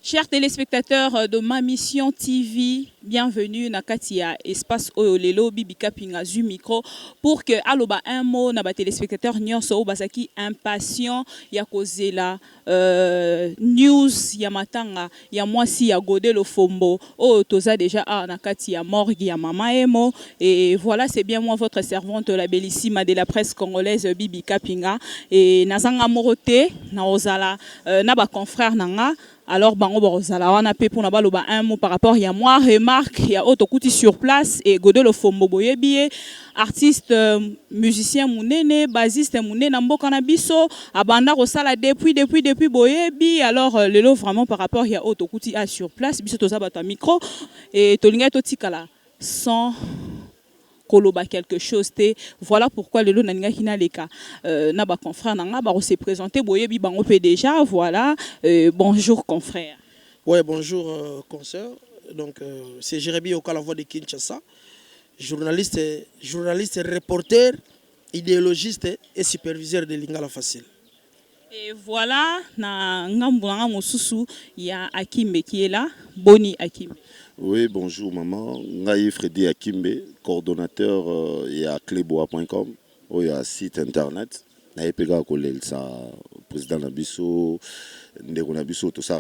Chers téléspectateurs de ma mission TV, bienvenue na Katia espace Oyolelo Bibika Pingazu micro pour que aloba un mot na ba téléspectateurs nyonso o basaki impatient ya kozela news ya matanga ya mwasi ya Godé Lofombo o toza déjà na Katia morgue ya mama emo et voilà c'est bien moi votre servante la bellissime de la presse congolaise Bibika Pinga et nazanga moroté na ozala na ba confrère nanga. Alors, on a pour un mot par rapport à moi, remarque, il y a Otokouti sur place et Godé Lofombo Boyebi, artiste, musicien mounene, basiste mounene, Nambo Kanabiso, Abanda Rosala depuis Boyebi. Alors, le lot vraiment par rapport à Otokouti sur place, Biso Tozabata micro et Tolinga Totikala sans koloba quelque chose te voilà pourquoi le naninga kina leka na ba confrère nanga ba se présenter boyebi bango pe déjà voilà bonjour confrère. Ouais, bonjour consoeur. Donc c'est Jérémy Oka, la voix de Kinshasa, journaliste, reporter, idéologiste et superviseur de Lingala Facile. Et voilà na ngambulanga mosusu ya Akimbe qui est là, Boni Akimbe. Oui, bonjour maman. Ngaï Freddy Akimbe, coordonnateur à cleboa.com, il y a un site internet. Naïpega Kolel, ça, président Nabiso, Ndeko Nabiso, tout ça,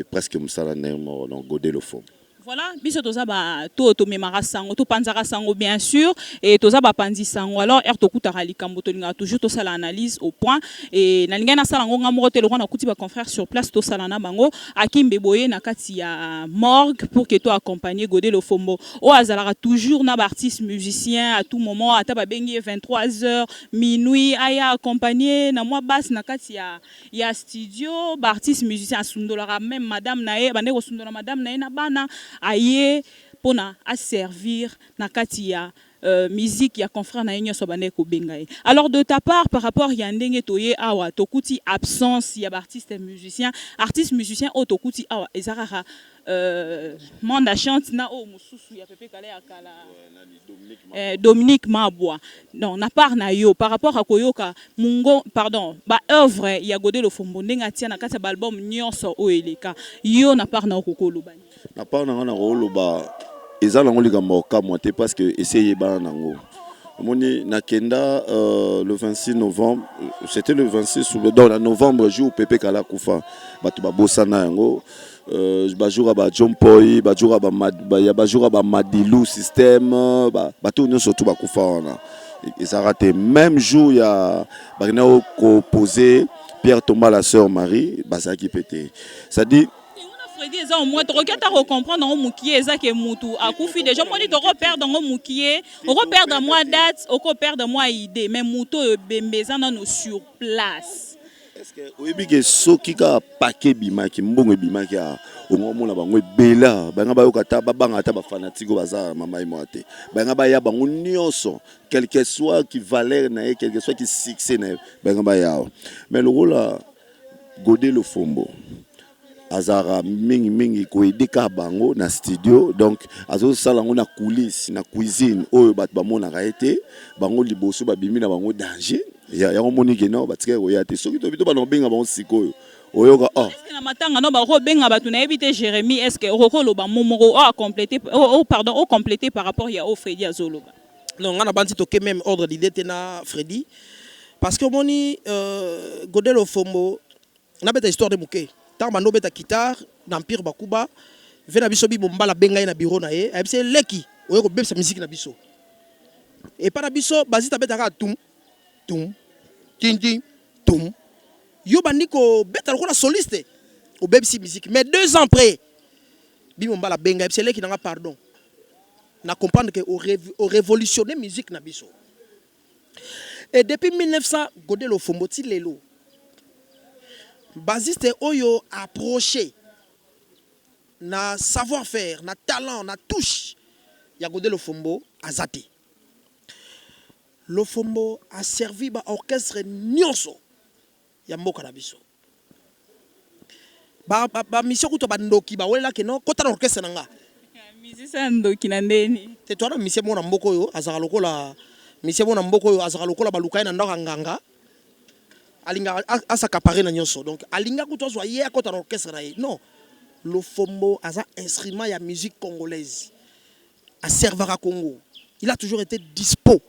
presque Moussala Nemo, donc Godé Lofombo. Voilà, biso toza ba to memara sango to panzara sango bien sûr et toza ba pandi sango alors er to kutara likambo to linga toujours to sala analyse au point et na linga na sala ngo ngamoro te le roi kuti ba confrère sur place to sala na bango Akimbe boye na kati ya morgue pour que to accompagner Godé Lofombo o azalaka toujours na ba artiste musicien à tout moment ata ba bengi 23h minuit aya accompagner na moi basse na kati ya studio ba artiste musicien asundolaka même madame na e bande ko sundola madame na e na bana aye pona à servir na katia musique ya confrère na yenyo sobane ko bengaye. Alors de ta part par rapport ya ndenge toye awa tokuti absence ya artiste musicien o tokuti awa ezarara manda chante na o mususu ya pepe kale akala Dominique Mabwa. Non na part na yo par rapport à koyoka mungo pardon ba œuvre ya Godé Lofombo ndenga tia na kati ba album nyonso o eleka yo na part na okolo bani. Na part na ngoloba ezala ngolika moka moite parce que essayer ba nango. Moni nakenda le 26 novembre, c'était le 26 dans novembre jour Pepe Kala Kufa batu ba bosana yango bajura ba John Poi bajura ba Madilu système batu nyo surtout ba kufa wana et ça raté même jour ya bakina ko poser Pierre Thomas la sœur Marie basaki pété ça dit Freddy eza au moins to rekata comprendre ngo mukié eza ke mutu akufi déjà moni to reperdre ngo mukié on reperdre moi date on reperdre moi idée mais mutu bembeza nano sur place. Est-ce que oyebi ke soki ka paquet bimaki mbongo bimaki a ngomona bango bela banga bayoka ta babanga ta ba fanatiko baza mama imoate banga ba ya bango nyonso quel que soit qui valeur na quel que soit qui succès na banga ba ya mais le rôle Godé Lofombo azara mingi ko edeka bango na studio donc azo sala ngo na coulisse na cuisine oyo bat ba mona raité bango liboso ba bimi na bango danger ya ngomoni ke no batika ko ya te soki to bito ba no benga bango sikoyo oyoka est-ce que na matanga no ba ko benga batu na ebité Jérémy est-ce que roko ba momoro a compléter pardon au compléter par rapport ya au Freddy azoloba non ngana banti toke même ordre d'idée tena Freddy parce que moni Godé Lofombo na beta histoire de muke Mano beta guitare d'Empire Bakuba vena biso bi bombala benga na bureau na ye abise leki oyo ko bebsa musique na biso et para biso bazita beta ka tum tum tindi tum yo bandiko beta ko la soliste au bebsi musique mais 2 ans après bi bombala benga abise leki na pardon na comprendre que au révolutionner musique na biso Et depuis 1900, Godel Ofombo ti lelo. Basiste oyo approché na savoir-faire, na talent, na touche. Ya Godel Ofombo azate. L'Ofombo a servi ba orchestre nyonso ya mboka na biso. Ba mission kuto bandoki ba wela ke no kota na orchestre nanga. Musicien ndoki na ndeni. Te toi na mission mona mboko yo azaka lokola mission mona mboko yo azaka lokola balukai na ndaka nganga. Alinga asakapare na nyonso. Donc alinga kuto zo ye kota na orchestre na ye. Non. L'Ofombo a un instrument de musique congolaise. À Servara Congo. Il a toujours été dispo.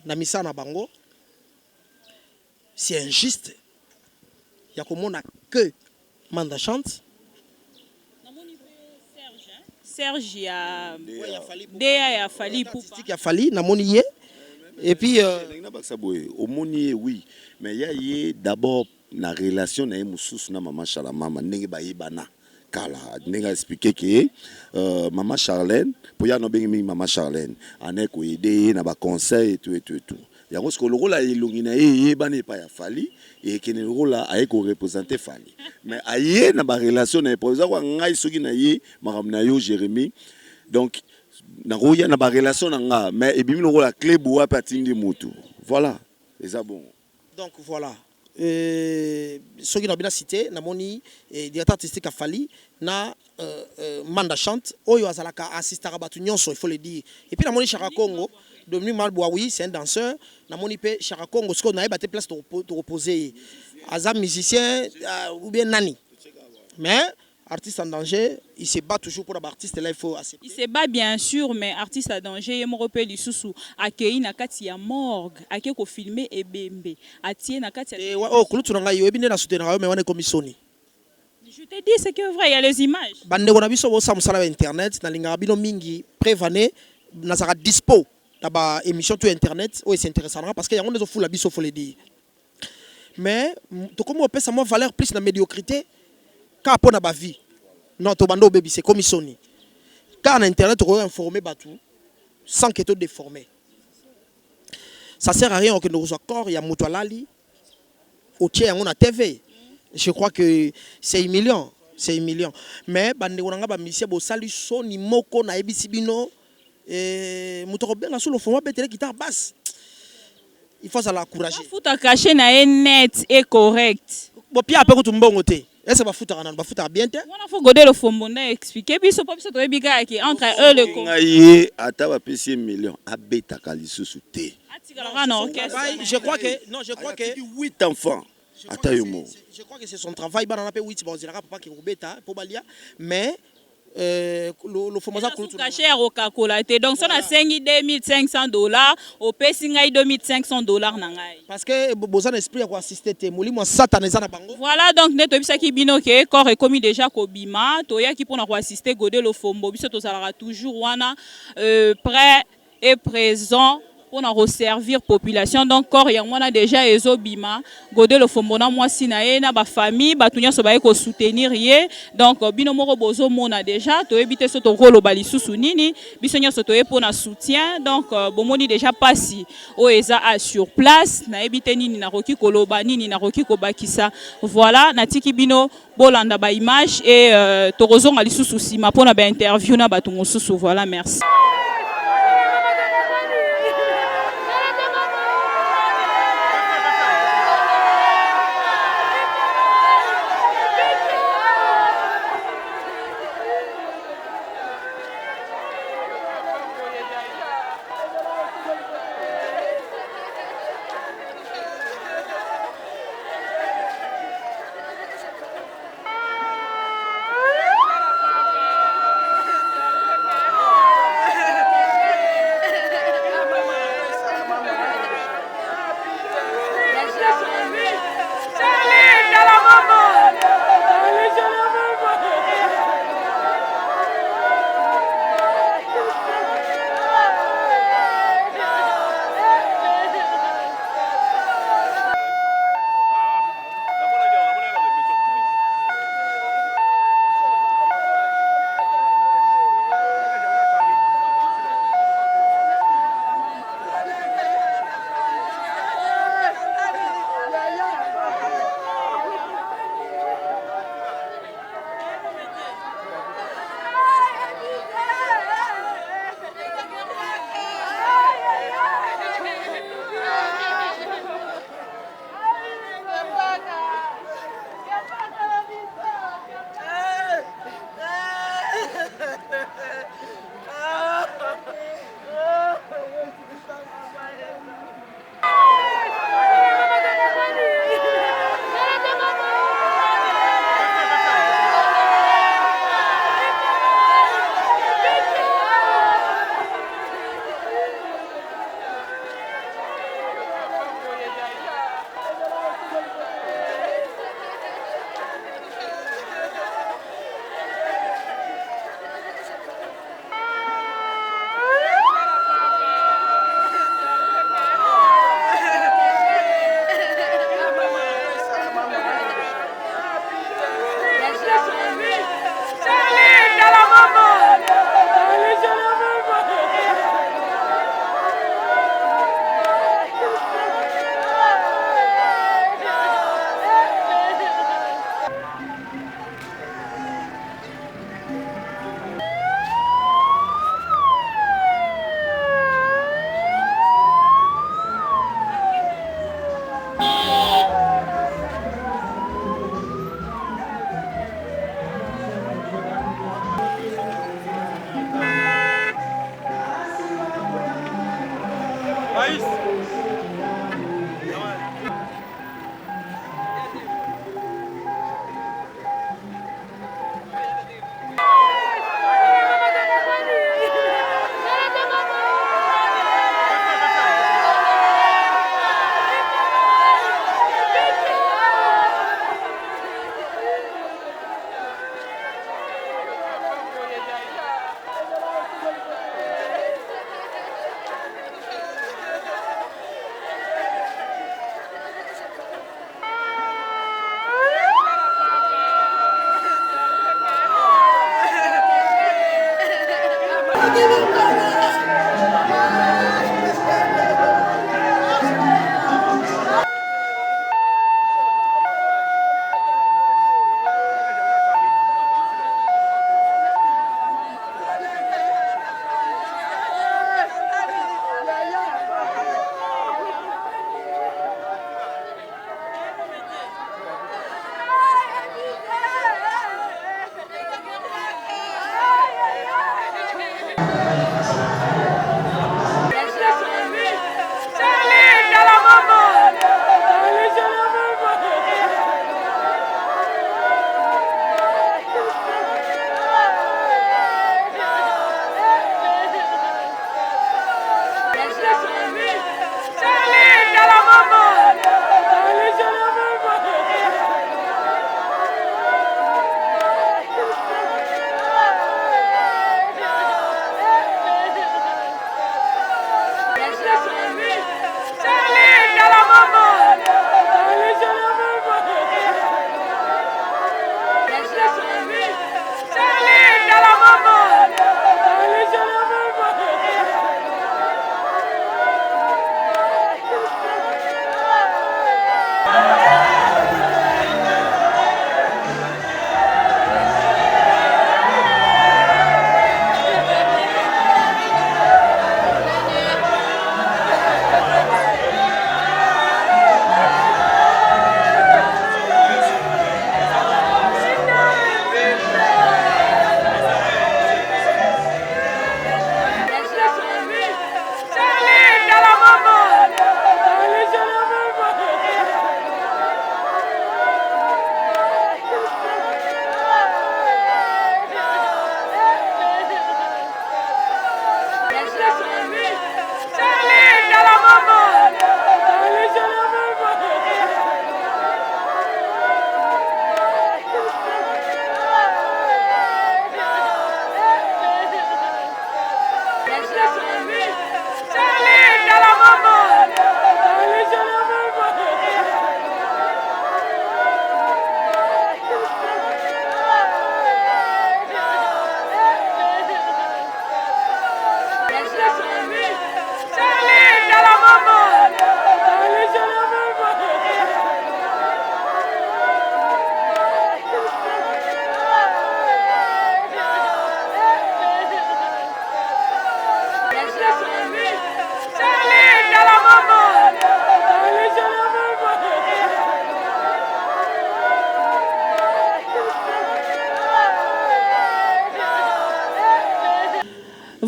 Namisa na bango. C'est injuste. Il y a comme on a que Manda chante. Serge ya Fali Artistique ya Fali namoni ye. Et puis omoni oui, mais il y a d'abord la relation na mususu na maman Chalamama ndenge ba yebana. Kala nenga expliquer que maman Charlène pour ya no bengi maman Charlène ane ko aider na ba conseil et tout ya parce que le rôle a elongi na yebana pa ya Fali et que le rôle a ko représenter Fali mais aye na ba relation na pour ça ngai soki na ye maram na yo Jérémy donc na roya na ba relation na nga mais et bimi le rôle a clé boa patindi mutu voilà et ça bon donc voilà ceux qui n'ont bien cité, namoni directeur artistique a Fali na Manda chante, oyo azalaka assistant à batu nyonso, il faut le dire. Et puis namoni Chara Congo, Dominique Malboa oui, c'est un danseur. Namoni pe Chara Congo, ce qu'on a battu place de reposer. Azam musicien ou bien nani. Mais artiste en danger, il se bat toujours pour l'artiste là, il faut accepter. Il se bat bien sûr, mais artiste en danger, il me rappelle sous accueilli na kati ya morgue, accueilli ko filmer et bembe, attié na kati ya. Oh, kulutu nanga yo ebine na soutenir mais on est commissionné. Je te dis c'est que vrai, il y a les images. Bande ko na biso bo samsala internet na linga bino mingi prévané na saka dispo na ba émission tout internet, oh c'est intéressant parce que y a on des fou la biso faut le dire. Mais to comme on peut ça valeur plus na médiocrité. Car pour na vie non to bando baby c'est commissionné car na internet on informer batou sans que tu déformé ça sert à rien que nous accords il y a mutualali au tien on a TV je crois que c'est 1 million mais bande on nga ba mission bo sali soni moko na ebisi bino mutoko benga solo fond betele guitare basse il faut ça l'encourager faut ta cacher na net et correct bo pia pe ko tumbongo te. Est-ce que va foutre bien te? On a faut goder le fond expliquer puis ce pas ça doit biga qui entre eux le con. Ngaye ata ba pesi 1 million abeta kalisusu te. Je crois que non, je crois que 8 enfants. Ata yomo. Je crois que c'est son travail ba na pe 8 bon zira papa qui robeta pour balia mais le famosa kulutu cher au calculateur donc ça na sengi $2,500 au pesinga $2,500 na ngai parce que boza na esprit ya assister te molimo sataneza na bango voilà donc neto bisa ki bino ke corps est commis déjà ko bima to ya ki pona ko assister Godel Ofombo biso to sala toujours wana prêt et présent pour na resservir population donc corps ya mwana déjà ezobima Godel Ofombo na mwasi na ye na ba famille batunya so ba ko soutenir ye donc bino moko bozo mona déjà to ebite so to rolo bali susu nini biso nyoso to pour na soutien donc bomoni déjà pasi o eza à sur place na ebite nini na roki koloba nini na roki kobakisa voilà na tiki bino bolanda ba image et to rozonga lisusu sima pona ba interview na batu mosusu voilà merci.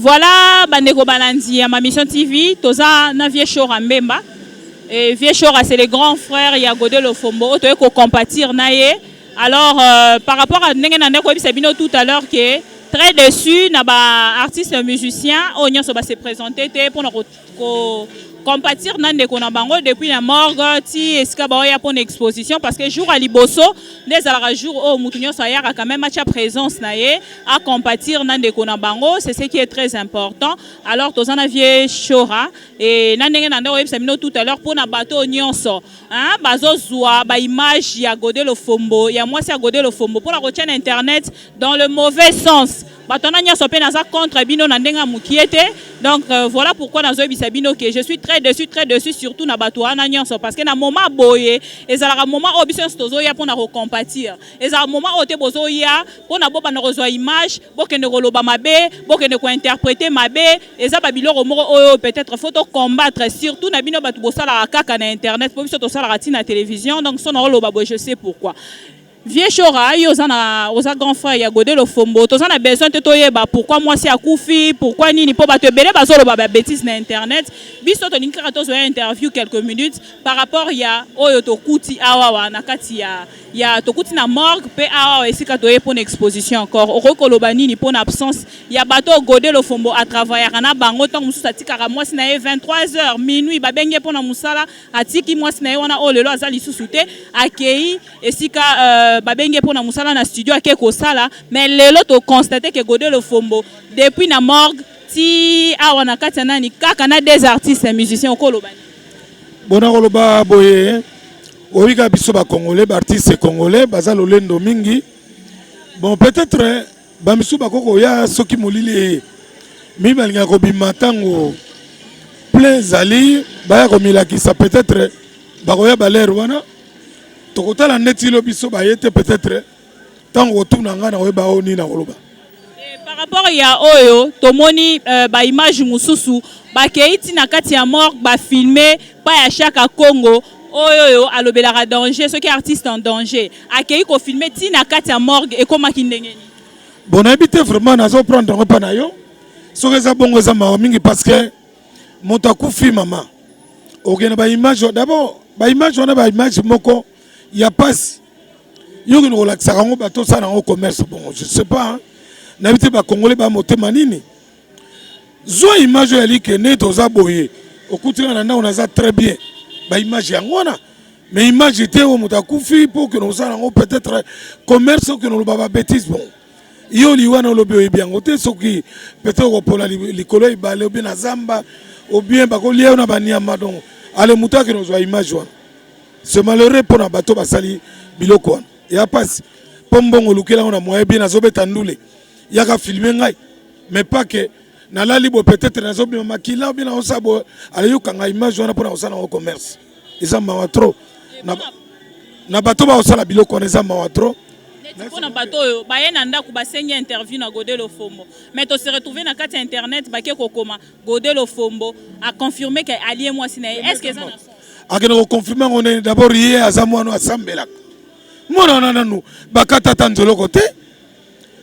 Voilà, Bandeko Balandi, ma mission TV, Toza na Vieux Chora Mbemba. Et Vieux Chora, c'est le grand frère, il y a Godé Lofombo, tu es compatir naye. Alors, par rapport à Nengenande Sabino tout à l'heure, qui est très déçu, naba artiste musicien, on y se présenter pour nous compatir nande kona bango depuis la morgue ti escaba ya pour une exposition parce que jour à liboso les alara jour au mutunyo saya quand même match à présence naé à compatir nande kona bango c'est ce qui est très important. Alors tous en aviez Chora et nandenge nande web samino tout à l'heure pour na bateau nyonso hein bazo zwa ba image ya Godé Lofombo ya moi c'est Godé Lofombo pour la retenir internet dans le mauvais sens. Batona sopé naza contre bino nandenga mukiete. Donc voilà pourquoi dans Bisabino que je suis très dessus surtout na batoana nyonso parce que na moment boye ezalaka moment obison stozo ya pona recompatir. Ezala moment ote bozo ya pona boba na rezo image bokende koloba mabe bokende ko interpréter mabe eza babilo romoro oyo peut-être faut combattre surtout na bino batu bosala kaka na internet pour biso to sala na télévision donc son roloba boye je sais pourquoi. Vieux Chora, yozana oza grand frère ya Godé Lofombo, tozana besoin te toyeba pourquoi moi c'est akufi, pourquoi nini po ba te belé bazolo ba bêtise na internet. Biso to ninkaka tozo interview quelques minutes par rapport ya oyo to kuti awa na kati ya to kuti na morgue pe awa esika toye pour une exposition encore. Okoloba nini pour une absence ya bato Godé Lofombo à travailler na bango tant musu satikaka moi sina 23h minuit ba benge pour na musala atiki moi sina wana o lelo azali susute akei esika babenge pona musala na studio ake ko sala mais lelo to constater que Godé Lofombo depuis na morgue ti awa na kati nani kaka na des artistes musiciens okoloba bona koloba boye oika biso ba congolais ba artistes congolais bazalo lendo mingi bon peut-être ba misu ba koko ya soki molili mi balinga kobima ntango plein ezali baya komilakisa peut-être bakoya balere wana tokotala neti lo biso baye te peut-être ntango kotuna ngai nakoyeba oyo nini nakoloba. Par rapport ya oyo tomoni ba image mususu bakei tina kati ya morgue ba filmer pa ya chaque Congo oyo alobelaka danger ceux qui artiste en danger akei ko filmer tina kati ya morgue et koma kindengeni. Bon nayebi te vraiment nazo prendre ngo pa na yo soki eza bongo eza mawa mingi parce que moto akufi mama okende ba image d'abord ba image wana ba image moko ya pasi yoki nokolakisaka ngo bato osala yango commerce bongo je sais pas hein? Nayebi te bakongole bamotema nini zwa image oyo yali kende toza boye okutika na ndako naza très bien baimage yango wana mais image te oyo moto akufi mpo okende kosala yango peut-être commerce okende oloba babétise bon yo liwana olobi oyebi yango te soki peut-être okopola likolo ebale obie na zamba obien bakolia yo na baniama donc ale moto akende kozwa image wana c'est malheureux mpo na bato basali biloko wana ya pasi mpo mbongo olukela yango na moye bien azobeta ndule yaka filmer ngai mais pas que nalali bo peut-être nazobima makila bien nakosa bo aleyokanga image wana mpona kosala yango commerce eza mawa trop na bato bakosala biloko wana eza mawa trop. Mpona bato oyo baye na ndako basengi interview na Godel Ofombo mais to se retrouver na kati ya internet bake kokoma Godel Ofombo a confirmé que allié mwasi na ye est-ce que ça na sens akende koconfirme yango nini d'abord ye aza mwana asambelaka mwana wana nanu bakata ata nzoloko te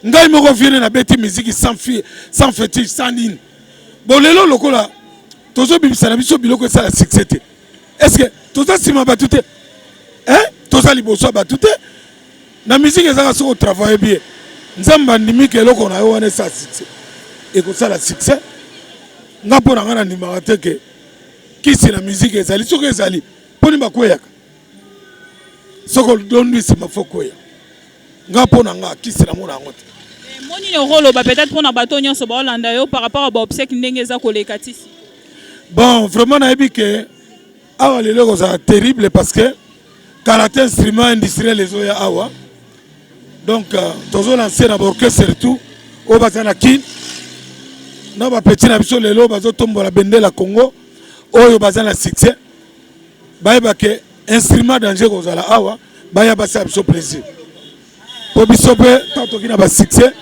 ngai moko viene na beti musique sans fétiche sans nini bon lelo lokola tozobimisa na biso biloko esala succès te est-ce que toza nsima bato te toza liboso ya bato te na musique ezaka soki otravaille bien nzambe andimika eloko na yo wana esala succès ekosala succès nga mpo na ngai nandimaka te ke kisi na musique ezali soki ezali mponi bakweyaka soki olondwi nsima fo kweya nga mpo na nga kisi na mona yango te moni ne roloba peut-être mpona bato nyonso baolanda yo par rapport a baobsèque ndenge eza koleka tisi bon vraiment nayebi ke awa lelo ekozala terrible parce que karate instrument industriel ezoya awa donc tozolanse na baorchestre tout oyo baza na kine na bapeti na biso lelo bazotombola bendela Congo oyo baza na succès bayeba ke instrument danger kozala awa baya basala biso plaisir po biso mpe ta toki na basuccès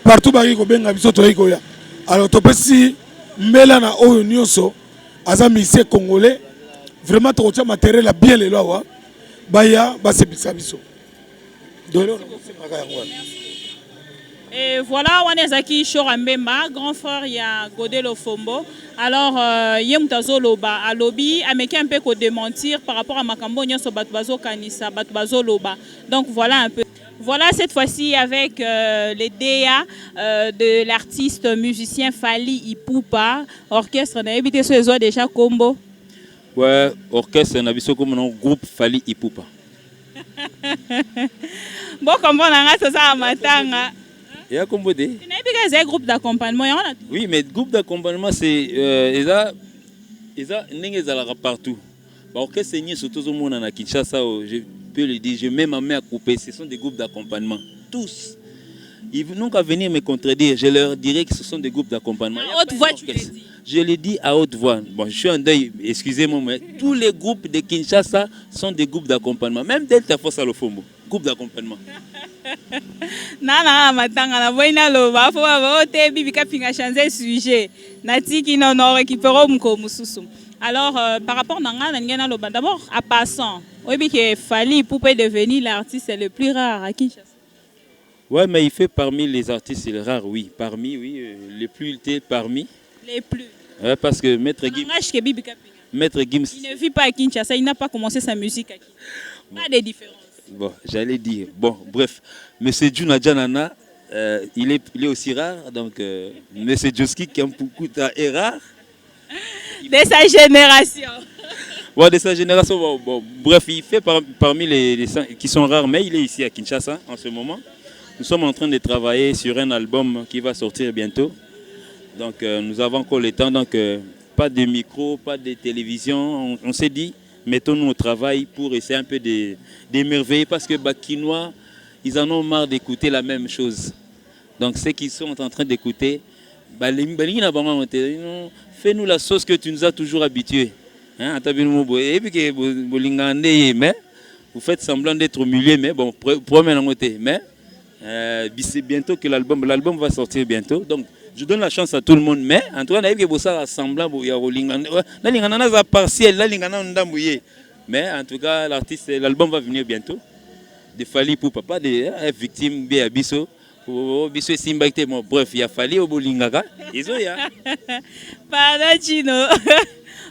partout baki kobenga biso toyei koya alors topesi mbela na oyo nyonso aza musicien congolais vraiment tokotia matériel ya bien lelo awa baya basepisa biso dolo nakosemaka yango wana. Et voilà, on est Zaki Chorambemba, grand frère ya Godel Ofombo. Alors, Yemutazo Loba, à lobby, américain un peu qu'on démentir par rapport à Makambo, Nyoso Batbazo Kanisa, Batbazo Loba. Donc voilà un peu. Voilà cette fois-ci avec les DA de l'artiste musicien Fally Ipupa, orchestre. On a évité ce soir déjà combo. Ouais, orchestre, on a vu ce comme un groupe Fally Ipupa. Bon, comme on a ça à Matanga. Il y a combo de. Tu n'as pas un groupe d'accompagnement. Oui, mais groupe d'accompagnement, c'est. Ils ont partout. L'orchestre, c'est surtout au monde à Kinshasa, je peux le dire, je mets ma main à couper. Ce sont des groupes d'accompagnement. Tous. Ils n'ont qu'à venir me contredire. Je leur dirais que ce sont des groupes d'accompagnement. À haute voix, tu l'as dit. Je l'ai dit à haute voix. Bon, je suis en deuil, excusez-moi, mais tous les groupes de Kinshasa sont des groupes d'accompagnement. Même Delta Force Alofombo, groupe d'accompagnement. Nana matanga na boina loba fo ba ote bibi kapinga changer sujet natiki non non récupérer mko mususu. Alors par rapport nanga na ngena loba d'abord à passant obi que Fally Ipupa devenir l'artiste le plus rare à Kinshasa. Ouais, mais il fait parmi les artistes les rares, oui, parmi les plus parmi les plus. Ouais, parce que Maître Gims il ne vit pas à Kinshasa, il n'a pas commencé sa musique à Kinshasa. Pas de différence. Bon, j'allais dire. Bon, bref, Monsieur Juna Janana, il est aussi rare. Donc, Monsieur Joski qui est rare. De sa génération. Ouais, de sa génération. Bon, bref, il fait parmi les qui sont rares, mais il est ici à Kinshasa en ce moment. Nous sommes en train de travailler sur un album qui va sortir bientôt. Donc, nous avons encore le temps. Donc, pas de micro, pas de télévision. On s'est dit, mettons-nous au travail pour essayer un peu d'émerveiller parce que les Kinois, ils en ont marre d'écouter la même chose. Donc ceux qui sont en train d'écouter, Fais-nous la sauce que tu nous as toujours habitués. Hein, et puis que mais vous faites semblant d'être au milieu, mais bon, mais c'est bientôt que l'album va sortir bientôt. Donc je donne la chance à tout le monde, mais en tout cas, mais en tout cas, l'album va venir bientôt. De Fally pour papa, des victimes bien abisso. Biso simba ite mo bref ya Fally obolingaka izo ya pardon Gino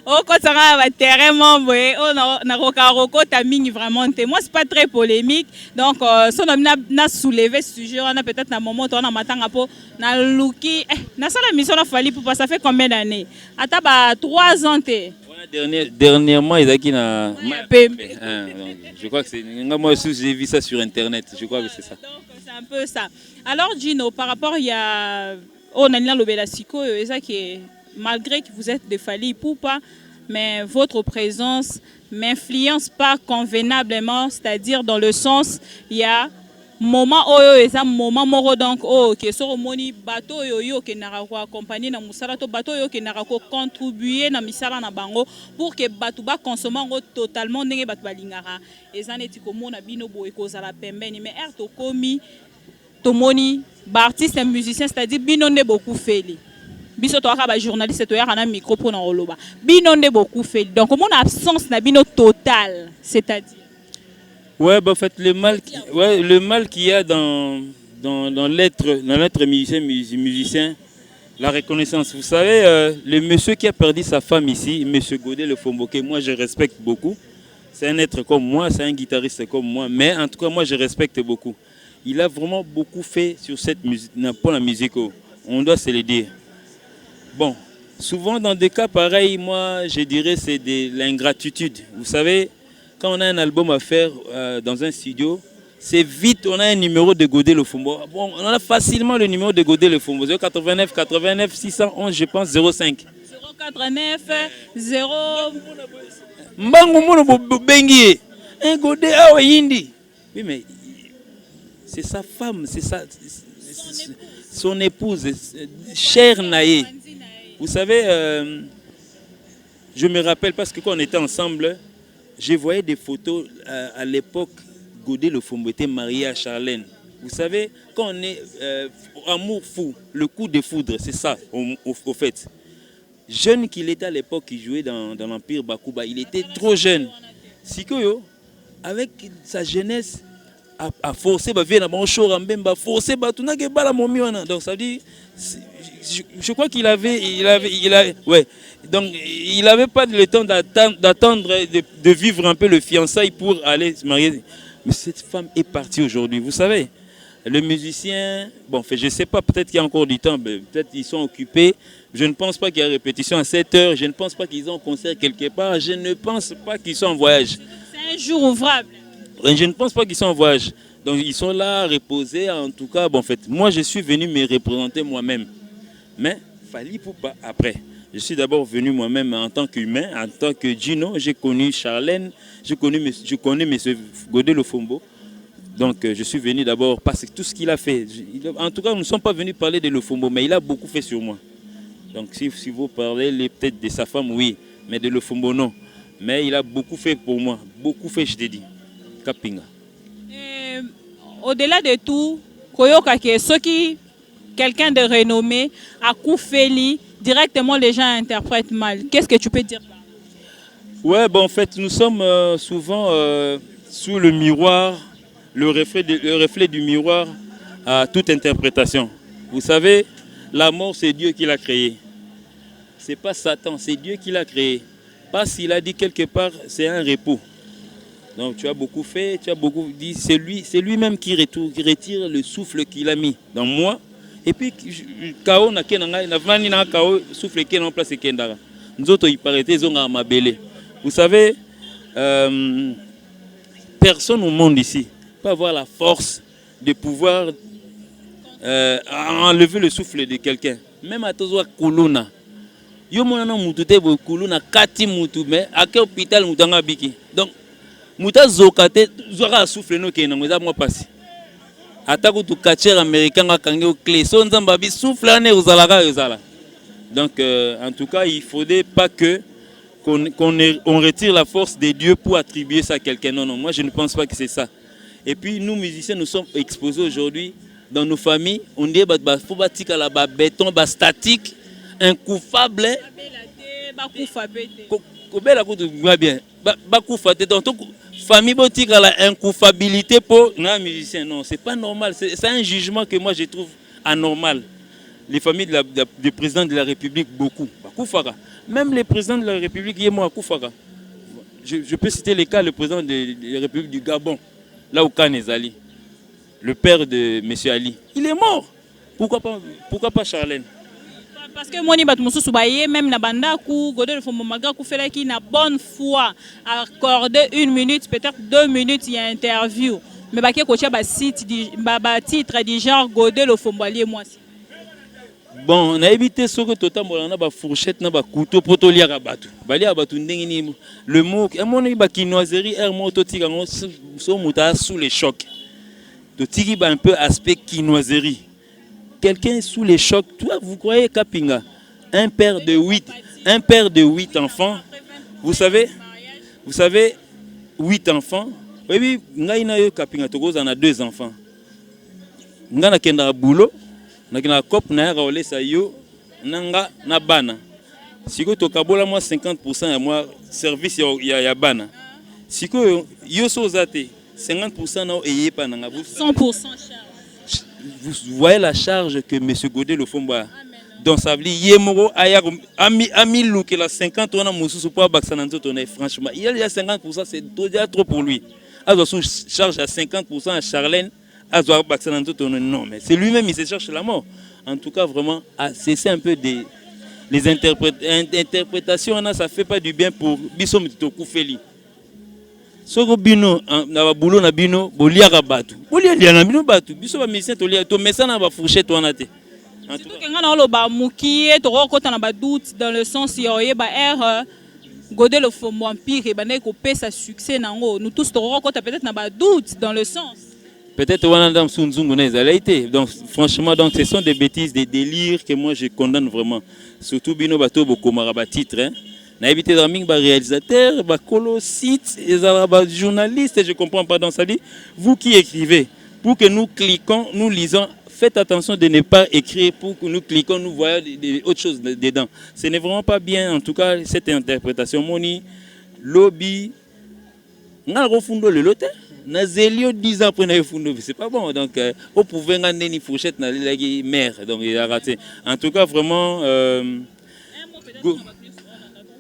o kotanga ba terrain membre o na kokota mingi vraiment te moi c'est pas très polémique donc son na soulever ce sujet on a peut-être un moment on a matanga po na luki na sala mission na Fally pour ça fait combien d'années ata ba 3 ans te dernièrement ils qui na je crois que c'est moi aussi j'ai vu ça sur internet je crois que c'est ça. C'est un peu ça. Alors Gino, par rapport à Onanina Lobelasiko, malgré que vous êtes de Fally Ipupa, mais votre présence m'influence pas convenablement, c'est-à-dire dans le sens il y a moment moment moro donc que so moni bateau yo que narako accompagner na musala to bateau yo que narako contribuer na misala na bango pour que bato ba consommer totalement ndenge bato balingara ezaneti komona bino boye kozala pembeni mais to komi to moni ba artiste et musicien c'est-à-dire bino ne beaucoup feli biso to aka ba journaliste to yaka na micro pour na oloba bino ne beaucoup feli donc mon absence na bino total c'est-à-dire ouais, bah, en fait, le mal qu'il y a dans l'être musicien, la reconnaissance. Vous savez, le monsieur qui a perdu sa femme ici, monsieur Godé Le Fombo, que moi je respecte beaucoup, c'est un être comme moi, c'est un guitariste comme moi, mais en tout cas, moi je respecte beaucoup. Il a vraiment beaucoup fait sur cette musique, pour la musique, on doit se le dire. Bon, souvent dans des cas pareils, moi je dirais c'est de l'ingratitude. Vous savez, quand on a un album à faire dans un studio, c'est vite, on a un numéro de Godé Le Fombo. Bon, on a facilement le numéro de Godé Le Fombo. 089 89 611, je pense, 05. 089 0... Mbangu mono bengi. Un Godé awa yindi. Oui, mais c'est sa femme, c'est son épouse, chère Naïe. Vous savez, je me rappelle parce que quand on était ensemble, je voyais des photos à l'époque, Godé Le Fombo était marié à Charlène. Vous savez, quand on est amour fou, le coup de foudre, c'est ça, au fait. Jeune qu'il était à l'époque, il jouait dans l'Empire Bakuba, il était trop jeune. Sikoyo, avec sa jeunesse, a forcé, forcé, donc ça veut dire, je crois qu'il avait, ouais. Donc il n'avait pas le temps d'attendre, de vivre un peu le fiançailles pour aller se marier. Mais cette femme est partie aujourd'hui. Vous savez, le musicien, bon, je ne sais pas, peut-être qu'il y a encore du temps, peut-être qu'ils sont occupés. Je ne pense pas qu'il y a répétition à 7 heures. Je ne pense pas qu'ils ont un concert quelque part. Je ne pense pas qu'ils sont en voyage. C'est un jour ouvrable. Je ne pense pas qu'ils sont en voyage. Donc ils sont là, reposés. En tout cas, bon, en fait, moi je suis venu me représenter moi-même. Mais Fally Ipupa après. Je suis d'abord venu moi-même en tant qu'humain, en tant que Gino. J'ai connu Charlène, je connais M. Godé Le Fombo. Donc je suis venu d'abord parce que tout ce qu'il a fait. En tout cas, nous ne sommes pas venus parler de Le Fombo, mais il a beaucoup fait sur moi. Donc si vous parlez peut-être de sa femme, oui, mais de Le Fombo, non. Mais il a beaucoup fait pour moi, beaucoup fait, je te dis. Kapinga. Au-delà de tout, Koyoka, ceux qui quelqu'un de renommé a Koufeli, directement les gens interprètent mal. Qu'est-ce que tu peux dire? Ouais, bon, en fait, nous sommes souvent sous le miroir, le reflet du miroir à toute interprétation. Vous savez, la mort, c'est Dieu qui l'a créé. C'est pas Satan, c'est Dieu qui l'a créé. Parce qu'il a dit quelque part, c'est un repos. Donc tu as beaucoup fait, tu as beaucoup dit, c'est lui-même qui retire le souffle qu'il a mis dans moi. Et puis, Kao na vani na Kao souffle qui est en place kendara. Nous autres, il paraît qu'ils ont amabélé. Vous savez, personne au monde ici peut avoir la force de pouvoir enlever le souffle de quelqu'un. Même à Tozoa Kuluna. Yo monana mutute bo Kuluna kati mutu mais à quel hôpital mutanga biki. Donc muta zokate zora souffle no kena moi passe. Attaque du catcher américain a kangé au clé. Son zambabi souffle l'année aux alara. Donc, en tout cas, il ne faudrait pas qu'on retire la force des dieux pour attribuer ça à quelqu'un. Non, moi je ne pense pas que c'est ça. Et puis nous musiciens, nous sommes exposés aujourd'hui dans nos familles. On dit qu'il faut bâtir la béton, statique, incoufable. Donc, famille boutique à la incoufabilité pour les musiciens. Non, c'est pas normal. C'est un jugement que moi je trouve anormal. Les familles du président de la République, beaucoup. Même les présidents de la République, je peux citer les cas, le président de la République du Gabon, là où Kanezali, le père de M. Ali, il est mort. Pourquoi pas Charlène? Parce que moi, même na banda ku Godel Lofombo malgré ku fait qui na bonne foi accorder 1 minute, peut-être 2 minutes, il y a interview. Mais bah qui coaché titre du genre Godel Lofombo lié moi. Bon, on a évité ce que totalement on a ba fourchette na ba couteau pour to lier abatu. Bali abatu ndengini le mot mon ba kinoiserie er mot to tika so muta sous les chocs. To tiki ba un peu aspect kinoiserie. Quelqu'un sous les chocs, toi vous croyez Kapinga, un père de 8 enfants. Vous savez 8 enfants. Oui, ngaina yo Kapinga tokoza na 2 enfants. Ngana kenda boulot. Na cop na raolé sa yo nanga na bana siko to kabola moi 50% ya moi service ya bana siko yo so zate 50% na eyé pa nanga 100% charge. Vous voyez la charge que monsieur Godel Lofombo a dans sa vie yemoro aya ami look la 50 on a mususu pour bakana nzoto na franchement il y a 50% c'est déjà trop pour lui alors son charge à 50% à Charlène. Non, mais c'est lui-même, il se cherche la mort. En tout cas, vraiment, c'est un peu les interprétations, ça ne fait pas du bien pour Bissom Titoku Feli. Soko bino na boulot na bino bolia rabatu. Bolia na bino batu. Biso ba musicien to lia to mesa na ba fourchette wana te. En tout cas, ngana lo ba mukie to ko na ba doute dans le sens yoye ba Godel Lofombo empire ba ne ko pesa succès nango. Nous tous to ko peut-être na ba doute dans le sens. Peut-être Wanandam Sunzungu n'a été. Donc franchement, donc, ce sont des bêtises, des délires que moi je condamne vraiment. Surtout Bino Bato Bokomara titre. N'a évité d'aming réalisateur, colossite, journaliste, je ne comprends pas dans ça dit. Vous qui écrivez, pour que nous cliquons, nous lisons, faites attention de ne pas écrire pour que nous cliquons, nous voyons autre chose dedans. Ce n'est vraiment pas bien, en tout cas, cette interprétation. Moni, lobby, n'a refundo le lote. Nazelio 10 ans après c'est pas bon, donc on pouvait gagner une fourchette dans la mère, donc il a raté. En tout cas vraiment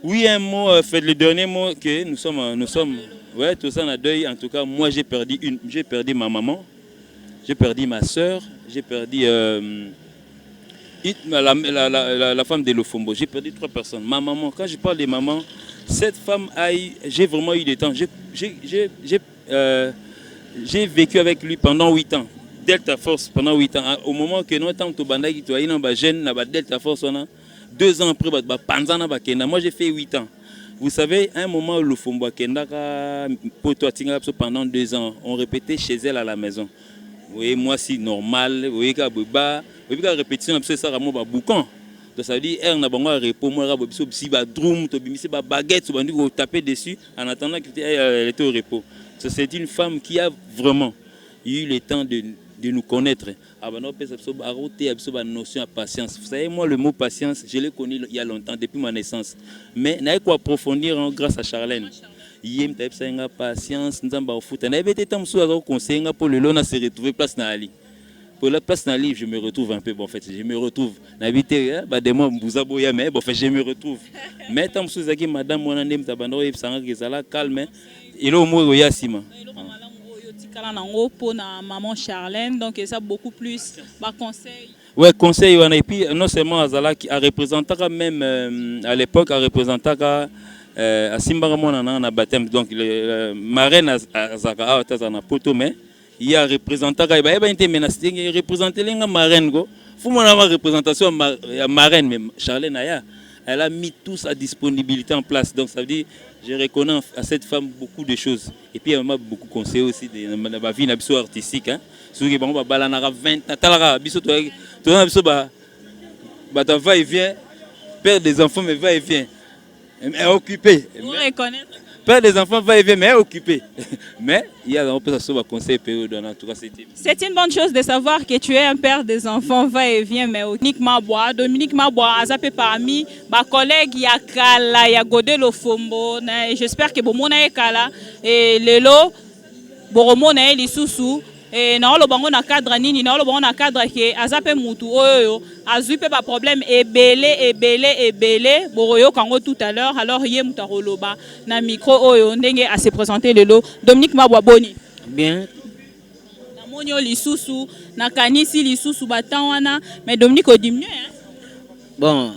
oui, un mot fait le dernier mot que nous sommes ouais, tout ça on a deuil. En tout cas moi j'ai perdu ma maman, j'ai perdu ma soeur, j'ai perdu la femme de Lofombo, j'ai perdu 3 personnes. Ma maman, quand je parle de maman, cette femme j'ai vraiment eu du temps. J'ai vécu avec lui pendant 8 ans. Delta Force pendant 8 ans. Au moment que nous sommes jeunes, Delta Force, 2 ans après, moi j'ai fait 8 ans. Vous savez, à un moment, Lofombo pendant 2 ans, on répétait chez elle à la maison. Vous voyez, moi c'est normal. Vous voyez, la répétition, c'est ça, boucan. Donc ça veut dire elle n'a pas un repos, moi si drum, baguette, taper dessus en attendant qu'elle était au repos. C'est une femme qui a vraiment eu le temps de nous connaître. Notion de patience. Vous savez, moi le mot patience, je l'ai connu il y a longtemps, depuis ma naissance. Mais il faut approfondir grâce à Charlène. Il y a patience, il y a conseil pour le long se retrouver place dans Ali. Pour la place dans le livre, je me retrouve un peu. Bon, en fait, je me retrouve. N'habitez pas, mais bon, en fait, je me retrouve. Mais tant que madame, mon anem, tabando, et ça va calme. Il est au mot Yasima. Pour maman Charlène, donc ça beaucoup plus. Conseil. Ouais, conseil. Et puis, non seulement Azala qui a représenté même à l'époque, a représenté à Simbaramon en baptême. Donc, le marraine Azaka, à Poto, mais. Il y a représenté, il y a représenté les marraines. Il faut une représentation marraine, mais Charlène Aya. elle a mis toute sa disponibilité en place. Donc ça veut dire, je reconnais à cette femme beaucoup de choses. Et puis elle m'a beaucoup conseillé aussi de ma vie artistique. Hein. Ceux qui vont 20 ans, va et vient, père des enfants, mais va et vient. Elle est occupée. Vous reconnaissez? Père des enfants va et vient, mais elle est occupée. Mais il y a un peu ça conseil période en tout cas. C'est une bonne chose de savoir que tu es un père des enfants va et vient, mais Dominique Mabois, Azapé parmi ma collègue Yakala, Yagodelo Fombo, j'espère que Bomona Ekala et Lelo, Boromona et Lissousou. Et na olo bango na cadre nini na olo bango na cadre ke azape mutu oyo azupe ba problème ebele boroyo kango tout à l'heure alors yé mutaroloba na micro oyo ndenge a se présenter lelo Dominique Mabois boni bien na monyo lisusu na kanisi lisusu batanwana mais Dominique odimne hein bon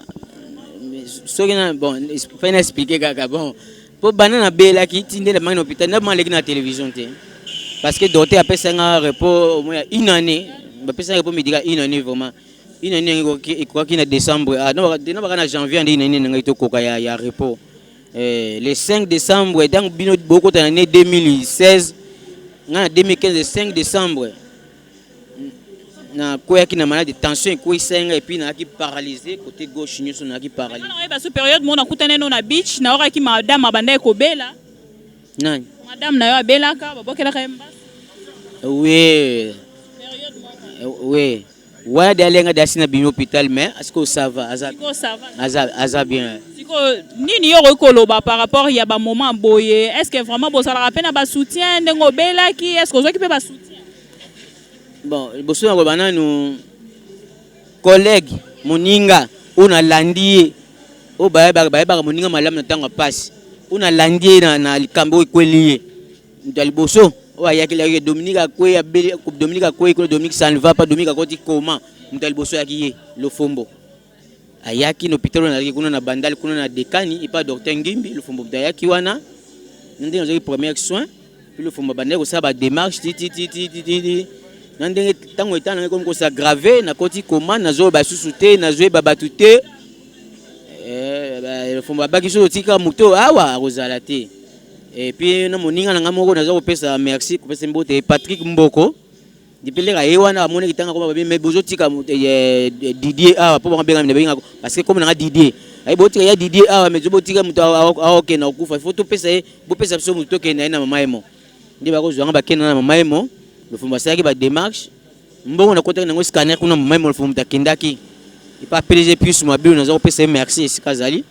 ce que bon il faut expliquer kaka bon pour banana bela ki tinde le mangi hôpital na maleki na télévision té. Parce que docteur a fait un repos au moins une année. Il a fait un repos médical une année vraiment. Une année, il croit qu'il est décembre. Non, en janvier, il y a un repos. Le 5 décembre, dans beaucoup d'années 2016, en 2015, le 5 décembre, il y a une maladie de tension et puis il a paralysé côté gauche, il a paralysé. Dans cette période, on a coupé na beach, na ora ki madame abandai ko bela. Non. Madame na yo belaka babokela kayemba. Oui. Oui. Ouais, d'aller dans un hôpital mais est-ce que ça va? Ça va bien. Siko nini yo rekoloba par rapport ya ba moment boye. Est-ce que vraiment bo sala rappel na ba soutien ndengo belaki? Est-ce que ozoki pe ba soutien? Bon, boso na bana nous collègue moninga on a landie o ba moninga malamu na tanga passe. On a landie na likambo kwelié. Ndaliboso o Dominique Akwe Dominique Akwe Dominique ça ne va pas Dominique Akoti comment Ndaliboso yaki le fombo ayaki no pitalo na kuna na bandal kuna na dekani et pas docteur Ngimbi le fombo dayaki wana ndenge nzaki premier soin puis le fombo bandeko ça ba démarche ti ndenge tango etana comme ça gravé na koti comment nazo ba susute nazo ba batute le fombo baki so tika muto awa rozalate. Et puis na moninga na ngamoko naza kopesa merci kopesa mbote Patrick Mboko depuis les wana amone kitanga ko babe mais bozo tika Didier ah po benga na parce que comme na Didier ay botika ya Didier ah mais zo tika muto ok na kufa faut to pesa bo pesa so muto ke na mama emo ndi ba ko zwanga ba kena na mama emo le fumba saki ba démarche mbongo na kota na ngo scanner kuna mama emo le fumba kendaki et pas PDG plus moi bio naza kopesa merci sikazali